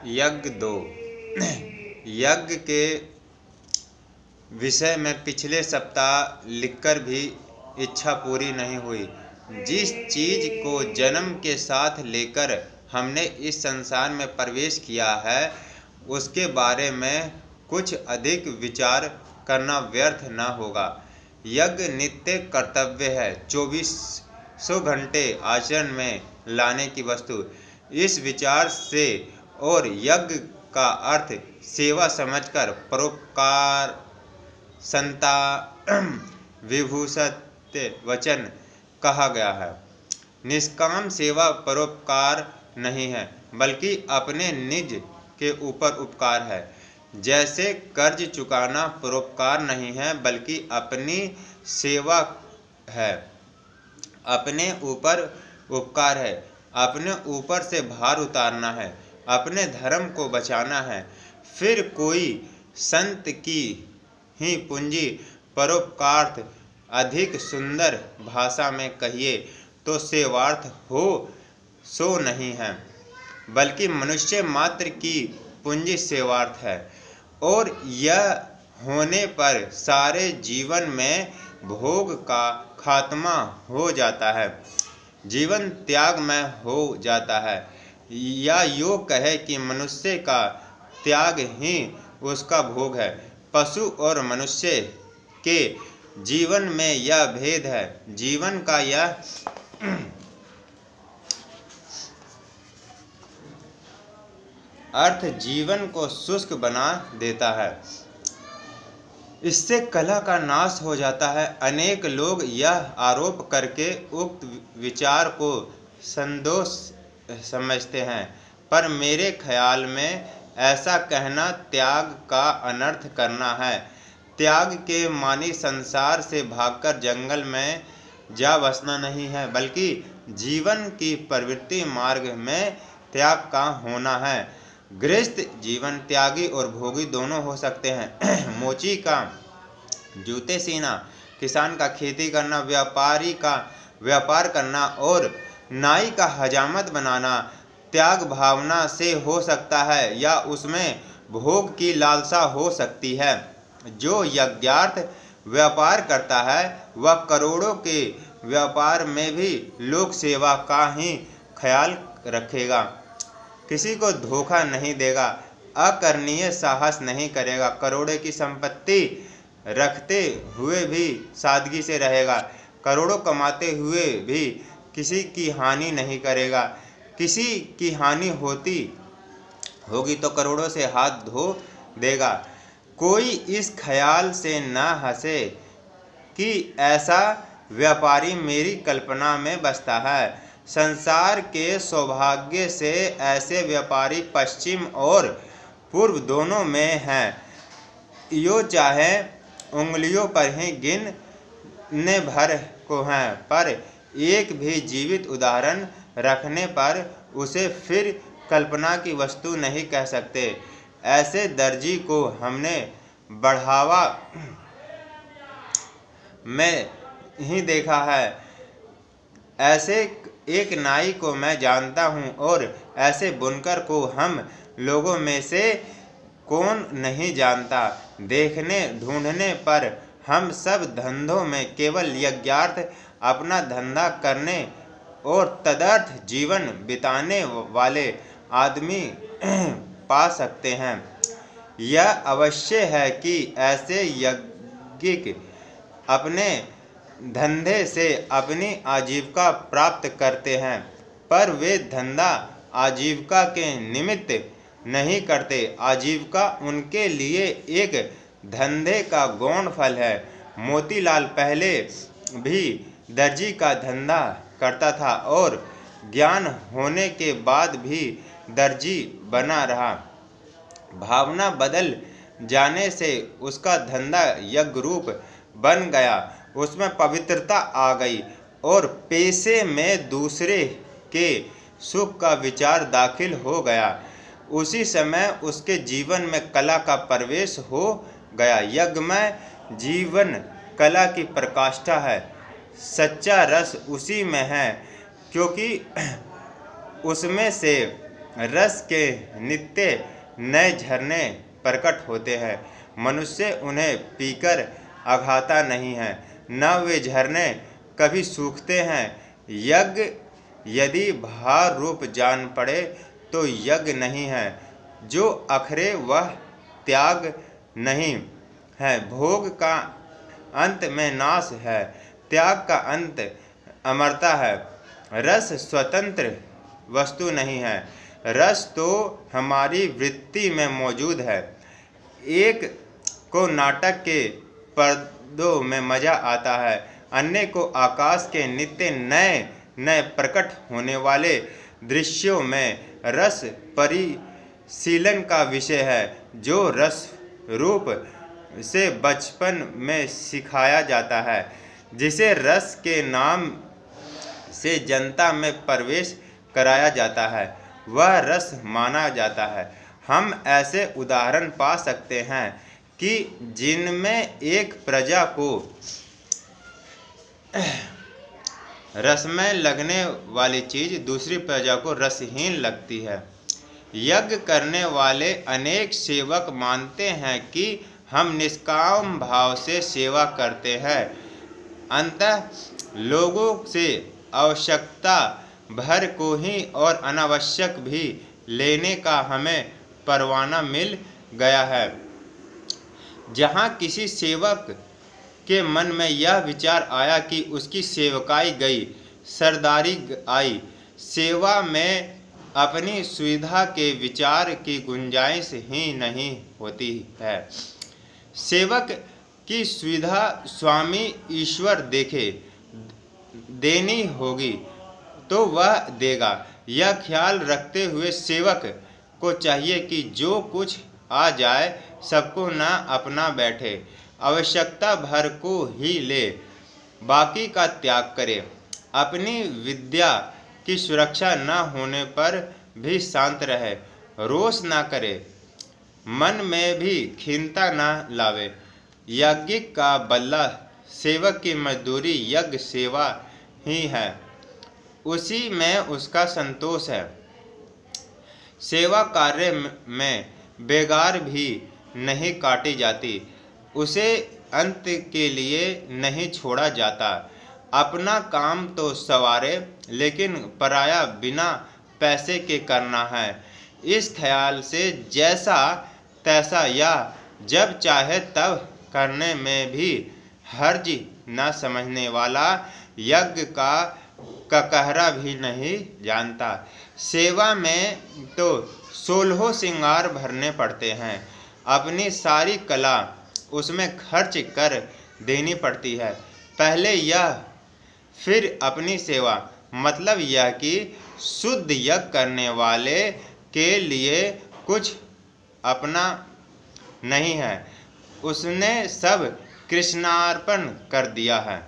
यज्ञ 2। यज्ञ के विषय में पिछले सप्ताह लिखकर भी इच्छा पूरी नहीं हुई। जिस चीज को जन्म के साथ लेकर हमने इस संसार में प्रवेश किया है, उसके बारे में कुछ अधिक विचार करना व्यर्थ न होगा। यज्ञ नित्य कर्तव्य है, 2400 घंटे आचरण में लाने की वस्तु। इस विचार से और यज्ञ का अर्थ सेवा समझकर परोपकार संता विभूषित वचन कहा गया है। निष्काम सेवा परोपकार नहीं है, बल्कि अपने निज के ऊपर उपकार है। जैसे कर्ज चुकाना परोपकार नहीं है, बल्कि अपनी सेवा है। अपने ऊपर उपकार है, अपने ऊपर से भार उतारना है, अपने धर्म को बचाना है। फिर कोई संत की ही पूंजी परोपकार्थ अधिक सुंदर भाषा में कहिए तो सेवार्थ हो सो नहीं है, बल्कि मनुष्य मात्र की पूंजी सेवार्थ है। और यह होने पर सारे जीवन में भोग का खात्मा हो जाता है, जीवन त्यागमय हो जाता है। या यूँ कहे कि मनुष्य का त्याग ही उसका भोग है। पशु और मनुष्य के जीवन में यह भेद है। जीवन का यह अर्थ जीवन को शुष्क बना देता है। इससे कला का नाश हो जाता है। अनेक लोग यह आरोप करके उक्त विचार को संदोष समझते हैं, पर मेरे ख्याल में ऐसा कहना त्याग का अनर्थ करना है। त्याग के मानी संसार से भागकर जंगल में जा बसना नहीं है, बल्कि जीवन की प्रवृत्ति मार्ग में त्याग का होना है। गृहस्थ जीवन त्यागी और भोगी दोनों हो सकते हैं। मोची का जूते सीना, किसान का खेती करना, व्यापारी का व्यापार करना और नाई का हजामत बनाना त्याग भावना से हो सकता है, या उसमें भोग की लालसा हो सकती है। जो यज्ञार्थ व्यापार करता है, वह करोड़ों के व्यापार में भी लोक सेवा का ही ख्याल रखेगा, किसी को धोखा नहीं देगा, अकरणीय साहस नहीं करेगा, करोड़ों की संपत्ति रखते हुए भी सादगी से रहेगा, करोड़ों कमाते हुए भी किसी की हानि नहीं करेगा। किसी की हानि होगी तो करोड़ों से हाथ धो देगा। कोई इस ख्याल से न हंसे कि ऐसा व्यापारी मेरी कल्पना में बसता है। संसार के सौभाग्य से ऐसे व्यापारी पश्चिम और पूर्व दोनों में हैं। यो चाहे उंगलियों पर ही गिनने भर को हैं, पर एक भी जीवित उदाहरण रखने पर उसे फिर कल्पना की वस्तु नहीं कह सकते। ऐसे दर्जी को हमने बढ़ावा में ही देखा है। ऐसे एक नाई को मैं जानता हूँ, और ऐसे बुनकर को हम लोगों में से कौन नहीं जानता। देखने ढूंढने पर हम सब धंधों में केवल यज्ञार्थ अपना धंधा करने और तदर्थ जीवन बिताने वाले आदमी पा सकते हैं। यह अवश्य है कि ऐसे यज्ञिक अपने धंधे से अपनी आजीविका प्राप्त करते हैं, पर वे धंधा आजीविका के निमित्त नहीं करते। आजीविका उनके लिए एक धंधे का गौण फल है। मोतीलाल पहले भी दर्जी का धंधा करता था और ज्ञान होने के बाद भी दर्जी बना रहा। भावना बदल जाने से उसका धंधा यज्ञ रूप बन गया, उसमें पवित्रता आ गई और पेशे में दूसरे के सुख का विचार दाखिल हो गया। उसी समय उसके जीवन में कला का प्रवेश हो गया। यज्ञमय जीवन कला की प्रकाष्ठा है। सच्चा रस उसी में है, क्योंकि उसमें से रस के नित्य नए झरने प्रकट होते हैं। मनुष्य उन्हें पीकर अघाता नहीं है, न वे झरने कभी सूखते हैं। यज्ञ यदि भार रूप जान पड़े तो यज्ञ नहीं है, जो अखरे वह त्याग नहीं है। भोग का अंत में नाश है, त्याग का अंत अमरता है। रस स्वतंत्र वस्तु नहीं है, रस तो हमारी वृत्ति में मौजूद है। एक को नाटक के पर्दों में मजा आता है, अन्य को आकाश के नित्य नए नए प्रकट होने वाले दृश्यों में। रस परिशीलन का विषय है, जो रस रूप से बचपन में सिखाया जाता है, जिसे रस के नाम से जनता में प्रवेश कराया जाता है, वह रस माना जाता है। हम ऐसे उदाहरण पा सकते हैं कि जिनमें एक प्रजा को रसमय लगने वाली चीज दूसरी प्रजा को रसहीन लगती है। यज्ञ करने वाले अनेक सेवक मानते हैं कि हम निष्काम भाव से सेवा करते हैं, अतः लोगों से आवश्यकता भर को ही और अनावश्यक भी लेने का हमें परवाना मिल गया है। जहाँ किसी सेवक के मन में यह विचार आया कि उसकी सेवकाई गई, सरदारी आई, सेवा में अपनी सुविधा के विचार की गुंजाइश ही नहीं होती है। सेवक की सुविधा स्वामी ईश्वर देखे देनी होगी तो वह देगा। यह ख्याल रखते हुए सेवक को चाहिए कि जो कुछ आ जाए सबको न अपना बैठे, आवश्यकता भर को ही ले, बाकी का त्याग करे। अपनी विद्या की सुरक्षा न होने पर भी शांत रहे, रोष न करे, मन में भी खीनता न लावे। याज्ञिक का बल्ला सेवक की मजदूरी यज्ञ सेवा ही है, उसी में उसका संतोष है। सेवा कार्य में बेगार भी नहीं काटी जाती, उसे अंत के लिए नहीं छोड़ा जाता। अपना काम तो सवारे, लेकिन पराया बिना पैसे के करना है। इस ख्याल से जैसा तैसा या जब चाहे तब करने में भी हर्ज न समझने वाला यज्ञ का ककहरा भी नहीं जानता। सेवा में तो 16 श्रृंगार भरने पड़ते हैं, अपनी सारी कला उसमें खर्च कर देनी पड़ती है। पहले यह फिर अपनी सेवा, मतलब यह कि शुद्ध यज्ञ करने वाले के लिए कुछ अपना नहीं है, उसने सब कृष्णार्पण कर दिया है।